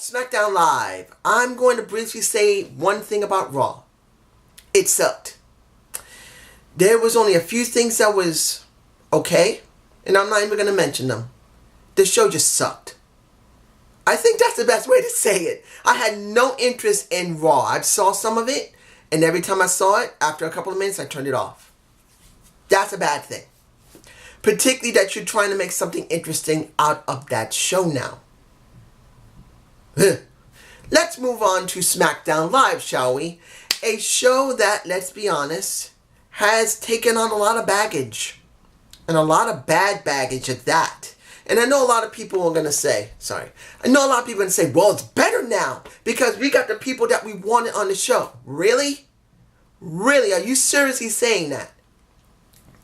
Smackdown Live. I'm going to briefly say one thing about Raw. It sucked. There was only a few things that was okay, and I'm not even going to mention them. The show just sucked. I think that's the best way to say it. I had no interest in Raw. I saw some of it, and every time I saw it, after a couple of minutes, I turned it off. That's a bad thing. Particularly that you're trying to make something interesting out of that show now. Let's move on to Smackdown Live, shall we? A show that, let's be honest, has taken on a lot of baggage. And a lot of bad baggage at that. And I know a lot of people are going to say, well, it's better now because we got the people that we wanted on the show. Really? Really? Are you seriously saying that?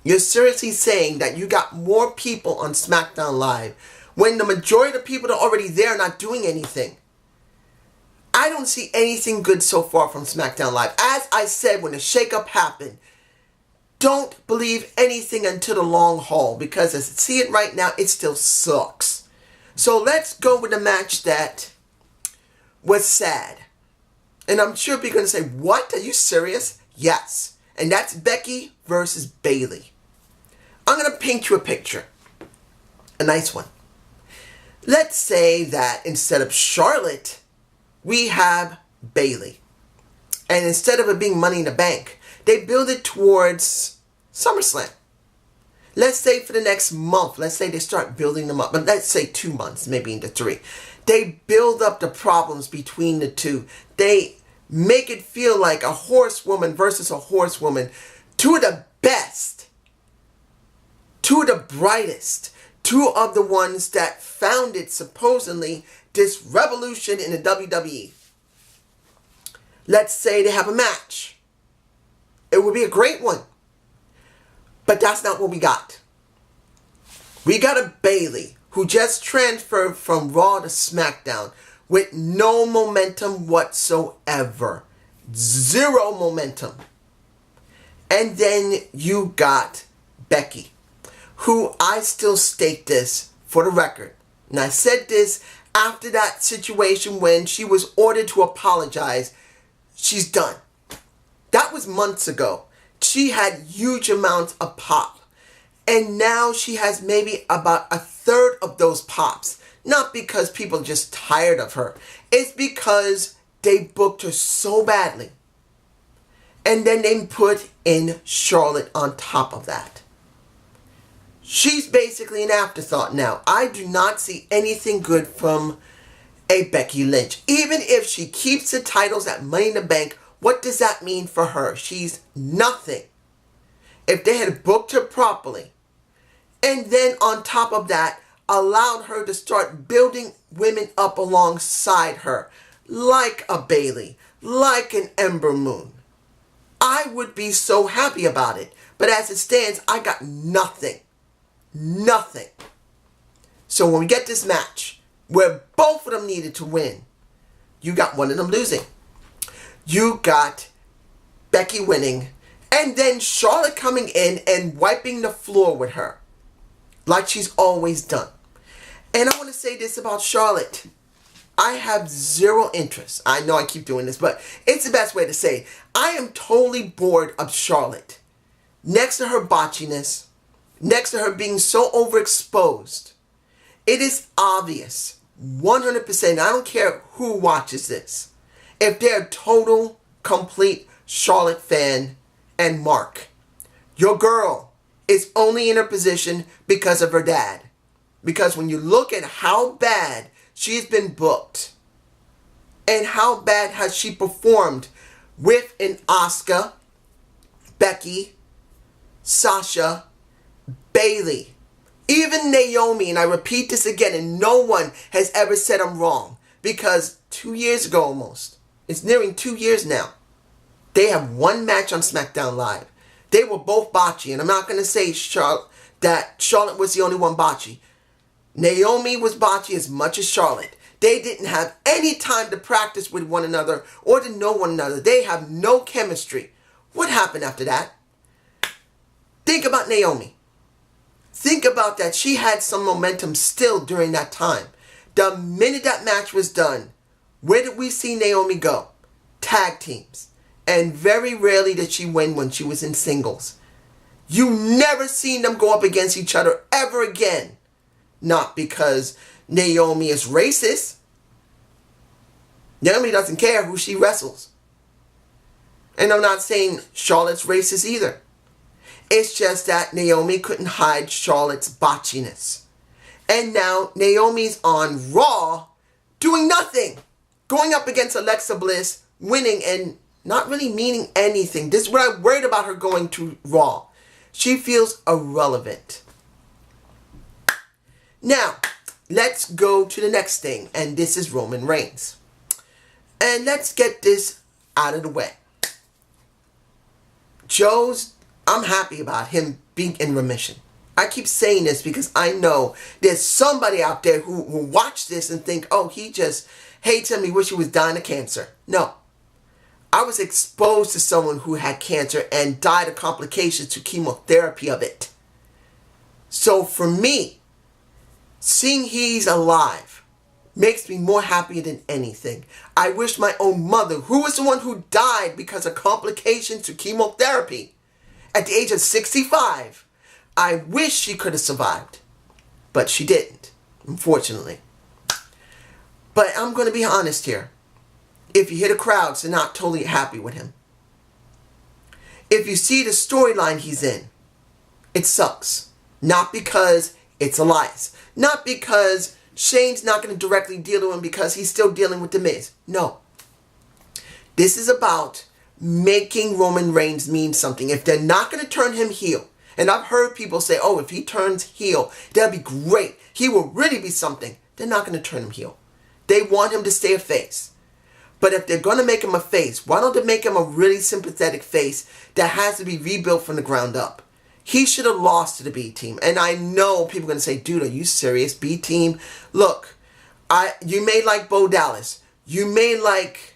You're seriously saying that you got more people on Smackdown Live when the majority of the people that are already there are not doing anything? I don't see anything good so far from Smackdown Live. As I said when the shakeup happened, don't believe anything until the long haul, because as I see it right now, it still sucks. So let's go with the match that was sad. And I'm sure people are going to say, what? Are you serious? Yes. And that's Becky versus Bayley. I'm going to paint you a picture. A nice one. Let's say that instead of Charlotte, we have Bayley. And instead of it being Money in the Bank, they build it towards SummerSlam. Let's say for the next month, let's say they start building them up. But let's say 2 months, maybe into 3. They build up the problems between the two. They make it feel like a horsewoman versus a horsewoman. Two of the best. Two of the brightest. Two of the ones that founded, supposedly, this revolution in the WWE. Let's say they have a match. It would be a great one. But that's not what we got. We got a Bayley who just transferred from Raw to SmackDown with no momentum whatsoever. Zero momentum. And then you got Becky, who I still state this for the record. And I said this after that situation when she was ordered to apologize. She's done. That was months ago. She had huge amounts of pop. And now she has maybe about a third of those pops. Not because people are just tired of her. It's because they booked her so badly. And then they put in Charlotte on top of that. She's basically an afterthought now. I do not see anything good from a Becky Lynch. Even if she keeps the titles at Money in the Bank, what does that mean for her? She's nothing. If they had booked her properly, and then on top of that, allowed her to start building women up alongside her, like a Bayley, like an Ember Moon, I would be so happy about it. But as it stands, I got nothing. Nothing. So when we get this match, where both of them needed to win, you got one of them losing. You got Becky winning, and then Charlotte coming in and wiping the floor with her, like she's always done. And I want to say this about Charlotte. I have zero interest. I know I keep doing this, but it's the best way to say it. I am totally bored of Charlotte. Next to her botchiness, next to her being so overexposed, it is obvious, 100%, I don't care who watches this, if they're a total, complete Charlotte fan, and Mark, your girl is only in her position because of her dad. Because when you look at how bad she's been booked, and how bad has she performed with an Asuka, Becky, Sasha, Bayley, even Naomi, and I repeat this again, and no one has ever said I'm wrong, because 2 years ago almost, it's nearing 2 years now, they have one match on SmackDown Live. They were both botchy, and I'm not going to say that Charlotte was the only one botchy. Naomi was botchy as much as Charlotte. They didn't have any time to practice with one another or to know one another. They have no chemistry. What happened after that? Think about Naomi. Think about that. She had some momentum still during that time. The minute that match was done, Where did we see Naomi go? Tag teams. And very rarely did she win when she was in singles. You never seen them go up against each other ever again. Not because Naomi is racist. Naomi doesn't care who she wrestles. And I'm not saying Charlotte's racist either. It's just that Naomi couldn't hide Charlotte's botchiness. And now Naomi's on Raw doing nothing. Going up against Alexa Bliss, winning and not really meaning anything. This is what I'm worried about her going to Raw. She feels irrelevant. Now, let's go to the next thing. And this is Roman Reigns. And let's get this out of the way. I'm happy about him being in remission. I keep saying this because I know there's somebody out there who will watch this and think, oh, he just hates him. He wish he was dying of cancer. No. I was exposed to someone who had cancer and died of complications to chemotherapy of it. So for me, seeing he's alive makes me more happy than anything. I wish my own mother, who was the one who died because of complications to chemotherapy at the age of 65, I wish she could have survived. But she didn't, unfortunately. But I'm going to be honest here. If you hear the crowds, they're not totally happy with him. If you see the storyline he's in, it sucks. Not because it's Elias. Not because Shane's not going to directly deal with him because he's still dealing with The Miz. No. This is about making Roman Reigns mean something. If they're not going to turn him heel, and I've heard people say, oh, if he turns heel, that'd be great. He will really be something. They're not going to turn him heel. They want him to stay a face. But if they're going to make him a face, why don't they make him a really sympathetic face that has to be rebuilt from the ground up? He should have lost to the B team. And I know people are going to say, dude, are you serious? B team? Look, you may like Bo Dallas. You may like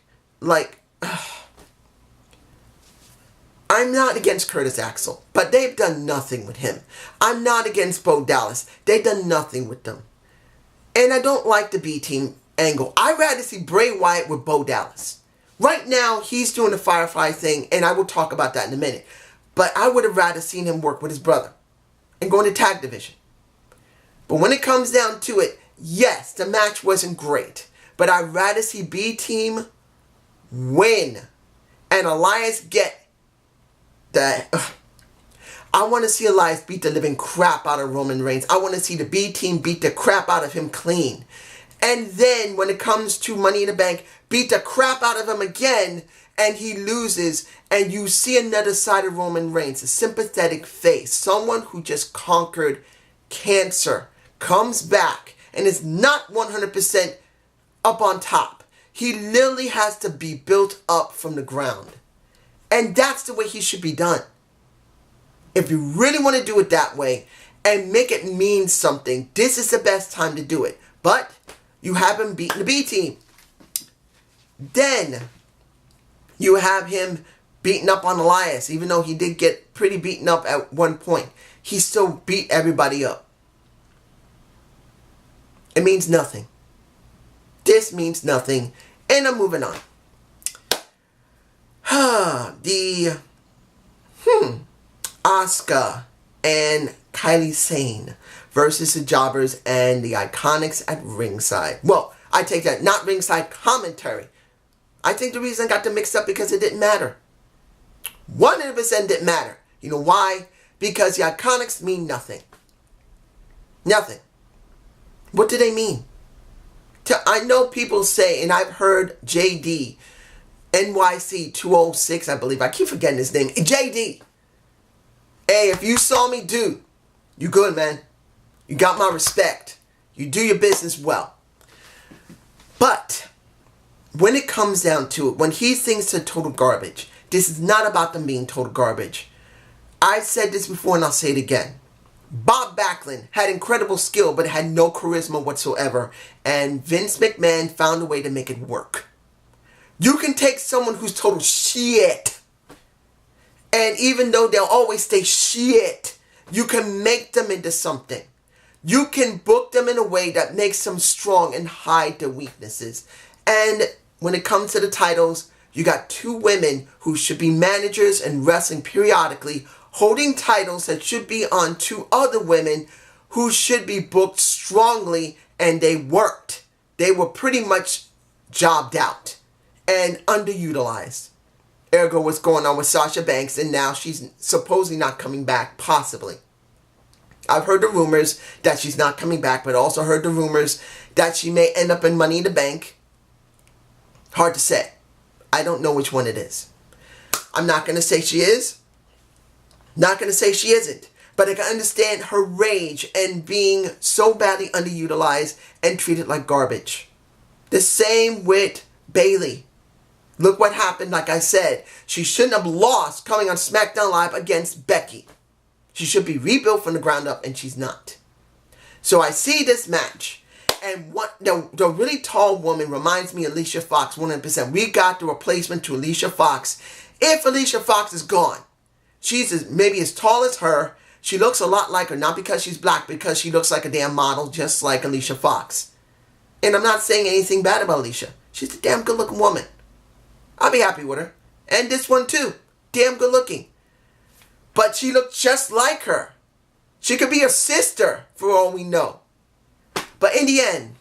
I'm not against Curtis Axel, but they've done nothing with him. I'm not against Bo Dallas. They've done nothing with them. And I don't like the B team angle. I'd rather see Bray Wyatt with Bo Dallas. Right now, he's doing the Firefly thing, and I will talk about that in a minute. But I would have rather seen him work with his brother and go into tag division. But when it comes down to it, yes, the match wasn't great. But I'd rather see B team win and Elias get the... I want to see Elias beat the living crap out of Roman Reigns. I want to see the B team beat the crap out of him clean. And then when it comes to Money in the Bank, beat the crap out of him again and he loses. And you see another side of Roman Reigns, a sympathetic face. Someone who just conquered cancer, comes back and is not 100% up on top. He literally has to be built up from the ground. And that's the way he should be done. If you really want to do it that way and make it mean something, this is the best time to do it. But you have him beating the B team. Then you have him beating up on Elias, even though he did get pretty beaten up at one point. He still beat everybody up. It means nothing. This means nothing. And I'm moving on. Asuka and Kylie Sane versus the Jobbers and the Iconics at ringside. Well, I take that, not ringside commentary. I think the reason I got them mixed up because it didn't matter. 100% didn't matter. You know why? Because the Iconics mean nothing. Nothing. What do they mean? I know people say, and I've heard JD, NYC 206, I believe. I keep forgetting his name. JD. Hey, if you saw me, dude, you good, man. You got my respect. You do your business well. But when it comes down to it, when he thinks they're total garbage, this is not about them being total garbage. I've said this before and I'll say it again. Bob Backlund had incredible skill but had no charisma whatsoever. And Vince McMahon found a way to make it work. You can take someone who's total shit, and even though they'll always stay shit, you can make them into something. You can book them in a way that makes them strong and hide their weaknesses. And when it comes to the titles, you got two women who should be managers and wrestling periodically, holding titles that should be on two other women who should be booked strongly, and they worked. They were pretty much jobbed out and underutilized. Ergo, what's going on with Sasha Banks, and now she's supposedly not coming back, possibly. I've heard the rumors that she's not coming back, but also heard the rumors that she may end up in Money in the Bank. Hard to say. I don't know which one it is. I'm not going to say she is. Not going to say she isn't. But I can understand her rage and being so badly underutilized and treated like garbage. The same with Bayley. Look what happened, like I said. She shouldn't have lost coming on Smackdown Live against Becky. She should be rebuilt from the ground up, and she's not. So I see this match, and what the really tall woman reminds me of Alicia Fox 100%. We got the replacement to Alicia Fox. If Alicia Fox is gone, she's maybe as tall as her. She looks a lot like her, not because she's black, because she looks like a damn model, just like Alicia Fox. And I'm not saying anything bad about Alicia. She's a damn good-looking woman. I'll be happy with her. And this one too. Damn good-looking. But she looked just like her. She could be her sister, for all we know. But in the end,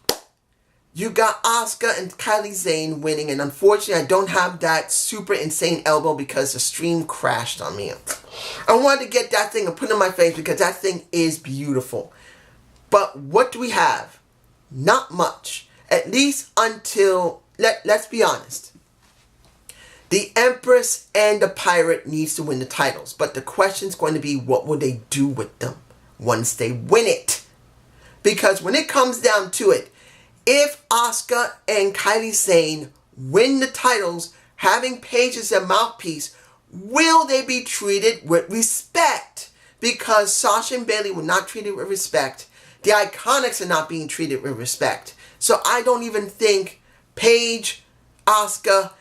you got Asuka and Kylie Zane winning. And unfortunately, I don't have that super insane elbow because the stream crashed on me. I wanted to get that thing and put it in my face because that thing is beautiful. But what do we have? Not much. At least until, let's be honest. The Empress and the Pirate needs to win the titles. But the question's going to be, what will they do with them once they win it? Because when it comes down to it, if Asuka and Kylie Zane win the titles, having Paige as their mouthpiece, will they be treated with respect? Because Sasha and Bayley were not treated with respect. The Iconics are not being treated with respect. So I don't even think Paige, Asuka,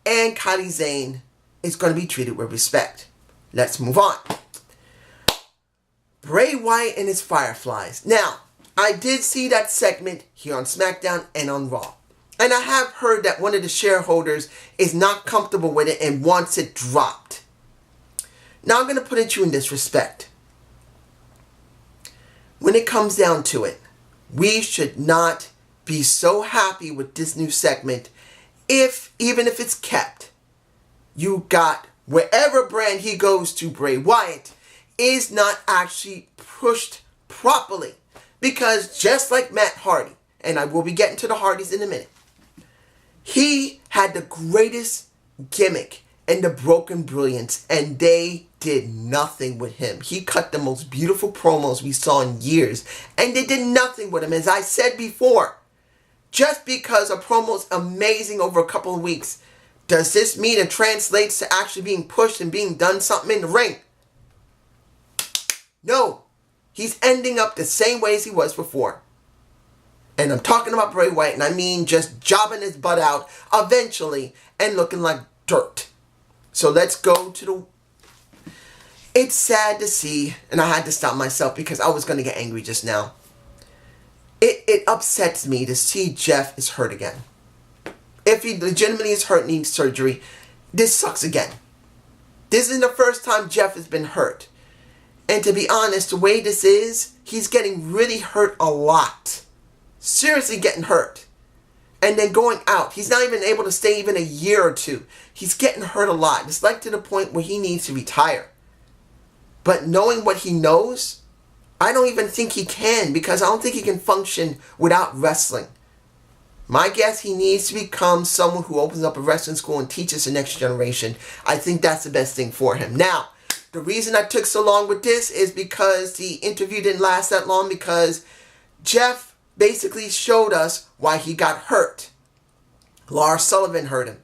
and Kylie Zane is going to be treated with respect. Let's move on. Bray Wyatt and his Fireflies. Now, I did see that segment here on SmackDown and on Raw. And I have heard that one of the shareholders is not comfortable with it and wants it dropped. Now I'm going to put it to you in this respect. When it comes down to it, we should not be so happy with this new segment even if it's kept. You got wherever brand he goes to, Bray Wyatt is not actually pushed properly. Because just like Matt Hardy, and I will be getting to the Hardys in a minute, he had the greatest gimmick and the broken brilliance, and they did nothing with him. He cut the most beautiful promos we saw in years, and they did nothing with him. As I said before, just because a promo's amazing over a couple of weeks, does this mean it translates to actually being pushed and being done something in the ring? No. He's ending up the same way as he was before. And I'm talking about Bray Wyatt, and I mean just jobbing his butt out eventually and looking like dirt. So let's go to the... It's sad to see, and I had to stop myself because I was going to get angry just now. It upsets me to see Jeff is hurt again. If he legitimately is hurt and needs surgery, this sucks again. This isn't the first time Jeff has been hurt. And to be honest, the way this is, he's getting really hurt a lot. Seriously getting hurt. And then going out. He's not even able to stay even a year or two. He's getting hurt a lot. It's like to the point where he needs to retire. But knowing what he knows, I don't even think he can, because I don't think he can function without wrestling. My guess, he needs to become someone who opens up a wrestling school and teaches the next generation. I think that's the best thing for him. Now, the reason I took so long with this is because the interview didn't last that long, because Jeff basically showed us why he got hurt. Lars Sullivan hurt him.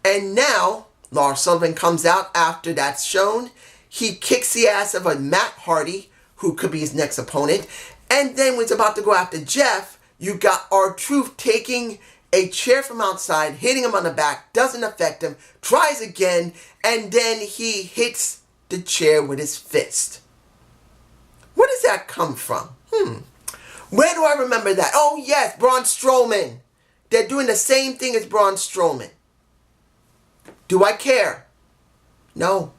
And now, Lars Sullivan comes out after that's shown. He kicks the ass of a Matt Hardy, who could be his next opponent. And then when he's about to go after Jeff, you got R-Truth taking a chair from outside, hitting him on the back, doesn't affect him, tries again, and then he hits the chair with his fist. Where does that come from? Where do I remember that? Oh yes, Braun Strowman. They're doing the same thing as Braun Strowman. Do I care? No.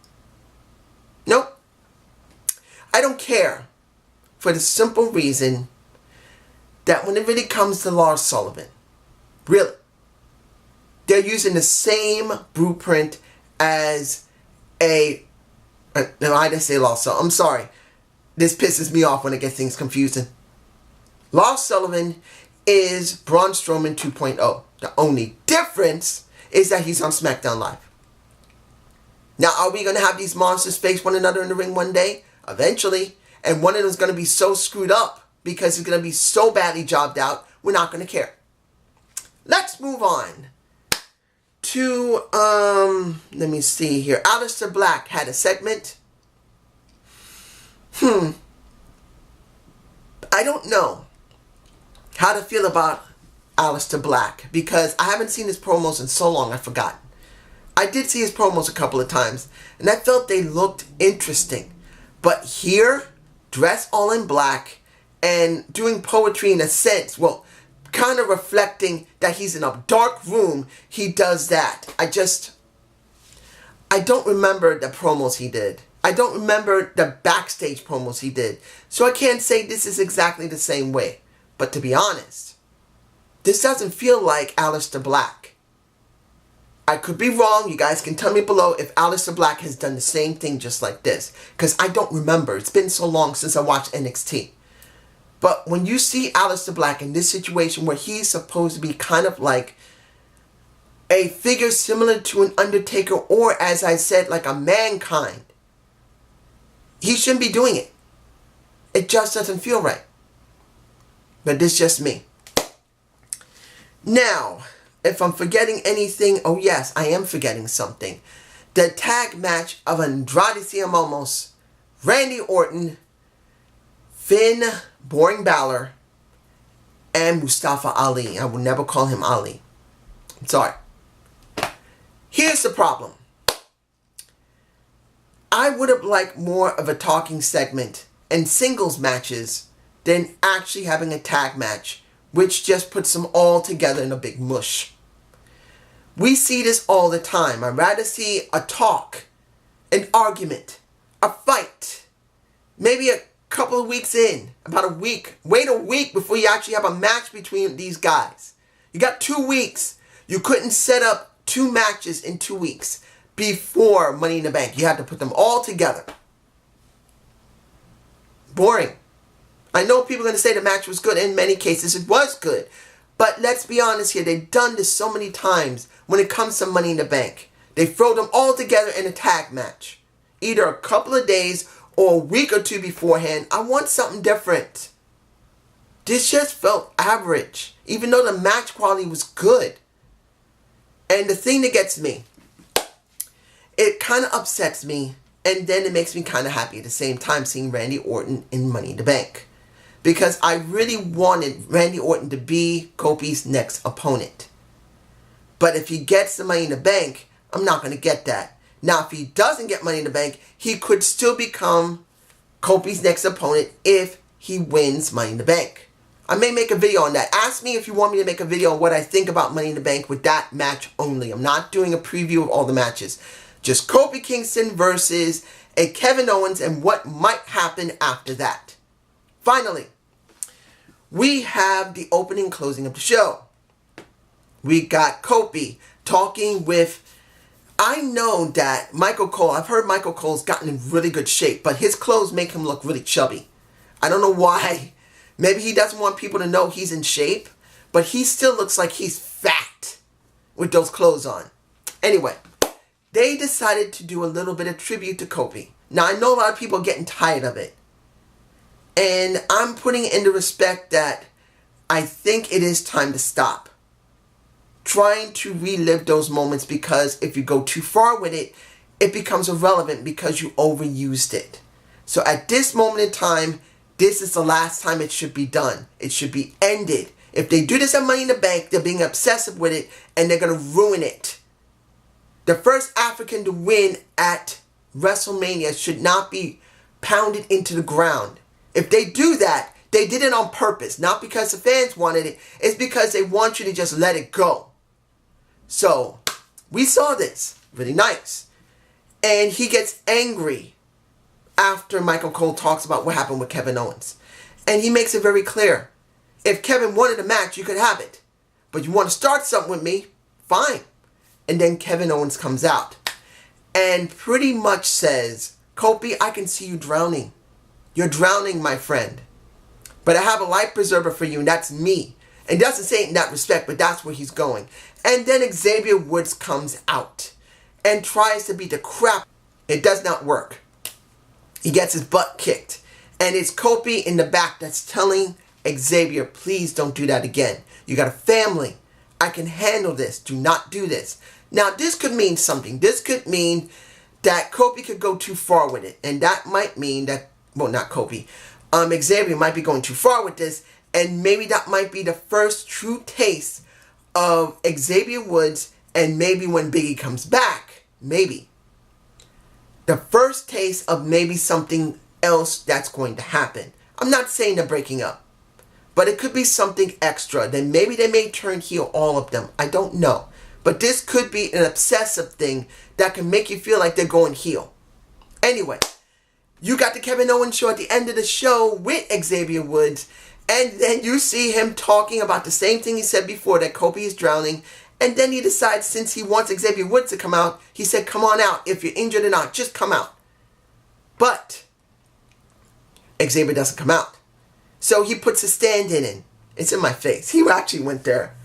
Nope. I don't care for the simple reason that when it really comes to Lars Sullivan, really, they're using the same blueprint as no, I didn't say Lars Sullivan. I'm sorry. This pisses me off when I get things confusing. Lars Sullivan is Braun Strowman 2.0. The only difference is that he's on Smackdown Live. Now, are we going to have these monsters face one another in the ring one day? Eventually. And one of them is going to be so screwed up because it's going to be so badly jobbed out, we're not going to care. Let's move on to, let me see here. Aleister Black had a segment. I don't know how to feel about Aleister Black because I haven't seen his promos in so long I've forgotten. I did see his promos a couple of times and I felt they looked interesting. But here, dressed all in black and doing poetry in a sense, well, kind of reflecting that he's in a dark room, he does that. I don't remember the promos he did. I don't remember the backstage promos he did. So I can't say this is exactly the same way. But to be honest, this doesn't feel like Aleister Black. I could be wrong. You guys can tell me below if Aleister Black has done the same thing just like this. Because I don't remember. It's been so long since I watched NXT. But when you see Aleister Black in this situation where he's supposed to be kind of like a figure similar to an Undertaker or, as I said, like a Mankind, he shouldn't be doing it. It just doesn't feel right. But this is just me. Now, if I'm forgetting anything, oh yes, I am forgetting something. The tag match of Andrade Cien Almas, Randy Orton, Finn, Boring Balor, and Mustafa Ali. I will never call him Ali. I'm sorry. Here's the problem. I would have liked more of a talking segment and singles matches than actually having a tag match, which just puts them all together in a big mush. We see this all the time. I'd rather see a talk, an argument, a fight, maybe a couple of weeks in, about a week. Wait a week before you actually have a match between these guys. You got 2 weeks. You couldn't set up 2 matches in 2 weeks before Money in the Bank. You had to put them all together. Boring. I know people are going to say the match was good. In many cases, it was good. But let's be honest here. They've done this so many times when it comes to Money in the Bank. They throw them all together in a tag match. Either a couple of days or a week or 2 beforehand. I want something different. This just felt average. Even though the match quality was good. And the thing that gets me, it kind of upsets me. And then it makes me kind of happy at the same time seeing Randy Orton in Money in the Bank. Because I really wanted Randy Orton to be Kofi's next opponent. But if he gets the Money in the Bank, I'm not going to get that. Now, if he doesn't get Money in the Bank, he could still become Kofi's next opponent if he wins Money in the Bank. I may make a video on that. Ask me if you want me to make a video on what I think about Money in the Bank with that match only. I'm not doing a preview of all the matches. Just Kofi Kingston versus a Kevin Owens and what might happen after that. Finally, we have the opening and closing of the show. We got Kofi talking with, I know that Michael Cole, I've heard Michael Cole's gotten in really good shape, but his clothes make him look really chubby. I don't know why. Maybe he doesn't want people to know he's in shape, but he still looks like he's fat with those clothes on. Anyway, they decided to do a little bit of tribute to Kofi. Now, I know a lot of people are getting tired of it. And I'm putting it into respect that I think it is time to stop trying to relive those moments, because if you go too far with it, it becomes irrelevant because you overused it. So at this moment in time, this is the last time it should be done. It should be ended. If they do this at Money in the Bank, they're being obsessive with it and they're going to ruin it. The first African to win at WrestleMania should not be pounded into the ground. If they do that, They did it on purpose, not because the fans wanted it. It's because they want you to just let it go. So, we saw this. Really nice. And he gets angry after Michael Cole talks about what happened with Kevin Owens. And he makes it very clear. If Kevin wanted a match, you could have it. But you want to start something with me? Fine. And then Kevin Owens comes out and pretty much says, Kofi, I can see you drowning. You're drowning, my friend. But I have a life preserver for you, and that's me. And doesn't say it in that respect, but that's where he's going. And then Xavier Woods comes out and tries to beat the crap. It does not work. He gets his butt kicked. And it's Kofi in the back that's telling Xavier, please don't do that again. You got a family. I can handle this. Do not do this. Now, this could mean something. This could mean that Kofi could go too far with it. And that might mean that, well, not Kofi. Xavier might be going too far with this. And maybe that might be the first true taste of Xavier Woods. And maybe when Biggie comes back, maybe. The first taste of maybe something else that's going to happen. I'm not saying they're breaking up. But it could be something extra. Then maybe they may turn heel, all of them. I don't know. But this could be an obsessive thing that can make you feel like they're going heel. Anyway, you got the Kevin Owens show at the end of the show with Xavier Woods. And then you see him talking about the same thing he said before, that Kofi is drowning. And then he decides, since he wants Xavier Woods to come out, he said, come on out. If you're injured or not, just come out. But Xavier doesn't come out. So he puts a stand-in in. It's in my face. He actually went there.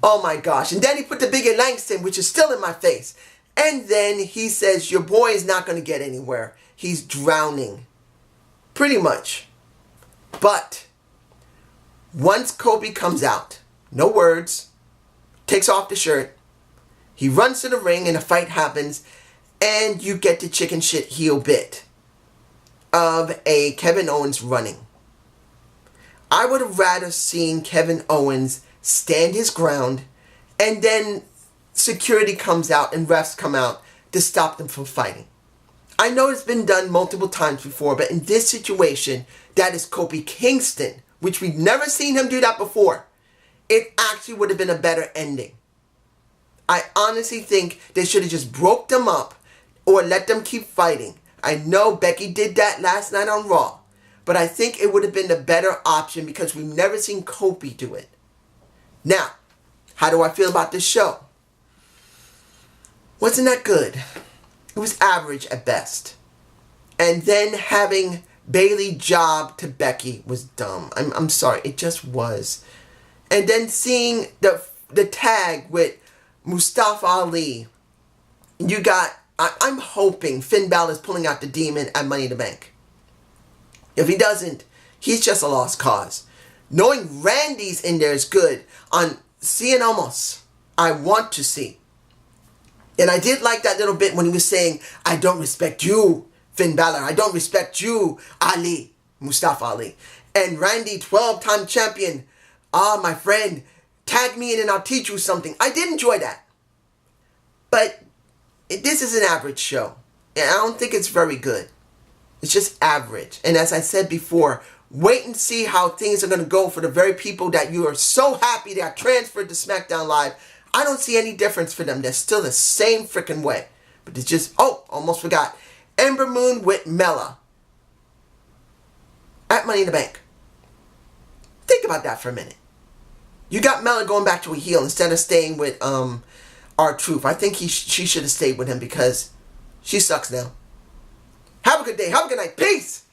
Oh my gosh. And then he put the Biggie Langston, which is still in my face. And then he says, your boy is not going to get anywhere. He's drowning. Pretty much. But once Kofi comes out, no words, takes off the shirt, he runs to the ring and a fight happens, and you get the chicken shit heel bit of a Kevin Owens running. I would have rather seen Kevin Owens stand his ground, and then security comes out and refs come out to stop them from fighting. I know it's been done multiple times before, but in this situation, that is Kofi Kingston, which we've never seen him do that before. It actually would have been a better ending. I honestly think they should have just broke them up or let them keep fighting. I know Becky did that last night on Raw, but I think it would have been the better option because we've never seen Kofi do it. Now, how do I feel about this show? Wasn't that good. It was average at best. And then having Bayley job to Becky was dumb. I'm sorry, it just was. And then seeing the tag with Mustafa Ali, you got, I'm hoping Finn Balor's pulling out the demon at Money in the Bank. If he doesn't, he's just a lost cause. Knowing Randy's in there is good. On Cien Almost, I want to see. And I did like that little bit when he was saying, I don't respect you, Finn Balor. I don't respect you, Ali, Mustafa Ali. And Randy, 12-time champion. My friend, tag me in and I'll teach you something. I did enjoy that. But this is an average show. And I don't think it's very good. It's just average. And as I said before, wait and see how things are going to go for the very people that you are so happy they are transferred to SmackDown Live. I don't see any difference for them. They're still the same freaking way. But it's just, almost forgot. Ember Moon with Mella at Money in the Bank. Think about that for a minute. You got Mella going back to a heel instead of staying with R-Truth. I think she should have stayed with him because she sucks now. Have a good day. Have a good night. Peace.